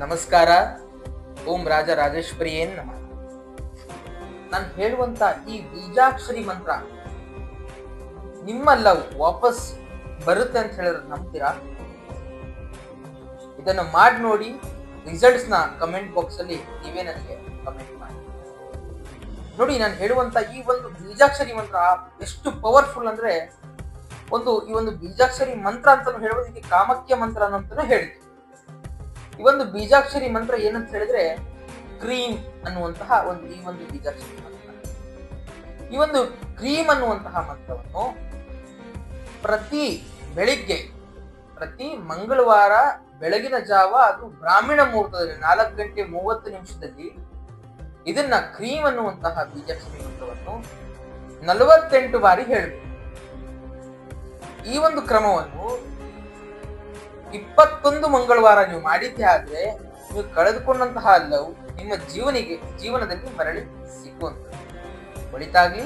ನಮಸ್ಕಾರ. ಓಂ ರಾಜ ರಾಜೇಶ್ವರಿಯೇನ್ ನಮಃ. ನಾನು ಹೇಳುವಂತ ಈ ಬೀಜಾಕ್ಷರಿ ಮಂತ್ರ ನಿಮ್ಮ ಲವ್ ವಾಪಸ್ ಬರುತ್ತೆ ಅಂತ ಹೇಳಿದ್ರೆ ನಂಬ್ತೀರಾ? ಇದನ್ನು ಮಾಡಿ ನೋಡಿ. ರಿಸಲ್ಟ್ಸ್ ನ ಕಮೆಂಟ್ ಬಾಕ್ಸ್ ಅಲ್ಲಿ ನೀವೇ ನನಗೆ ಕಮೆಂಟ್ ಮಾಡಿ ನೋಡಿ. ನಾನು ಹೇಳುವಂತ ಈ ಒಂದು ಬೀಜಾಕ್ಷರಿ ಮಂತ್ರ ಎಷ್ಟು ಪವರ್ಫುಲ್ ಅಂದ್ರೆ, ಈ ಒಂದು ಬೀಜಾಕ್ಷರಿ ಮಂತ್ರ ಅಂತಾನು ಹೇಳ್ಬೋದು, ಇದಕ್ಕೆ ಕಾಮಕ್ಯ ಮಂತ್ರ ಅಂತಾನು ಹೇಳಿದ್ರು. ಈ ಒಂದು ಬೀಜಾಕ್ಷರಿ ಮಂತ್ರ ಏನಂತ ಹೇಳಿದ್ರೆ ಕ್ರೀಮ್ ಅನ್ನುವಂತಹ ಈ ಒಂದು ಬೀಜಾಕ್ಷರಿ ಮಂತ್ರ. ಈ ಒಂದು ಕ್ರೀಮ್ ಅನ್ನುವಂತಹ ಮಂತ್ರವನ್ನು ಪ್ರತಿ ಮಂಗಳವಾರ ಬೆಳಗಿನ ಜಾವ, ಅದು ಬ್ರಾಹ್ಮಣ ಮುಹೂರ್ತದಲ್ಲಿ 4:30 ಇದನ್ನ ಕ್ರೀಮ್ ಅನ್ನುವಂತಹ ಬೀಜಾಕ್ಷರಿ ಮಂತ್ರವನ್ನು 48 ಬಾರಿ ಹೇಳಬೇಕು. ಈ ಒಂದು ಕ್ರಮವನ್ನು 21 ಮಂಗಳವಾರ ನೀವು ಮಾಡಿದ್ದೆ ಆದ್ರೆ ನೀವು ಕಳೆದುಕೊಂಡಂತಹ ಲವ್ ನಿಮ್ಮ ಜೀವನದಲ್ಲಿ ಮರಳಿ ಸಿಕ್ಕುವಂತ. ಒಳಿತಾಗ್ಲಿ.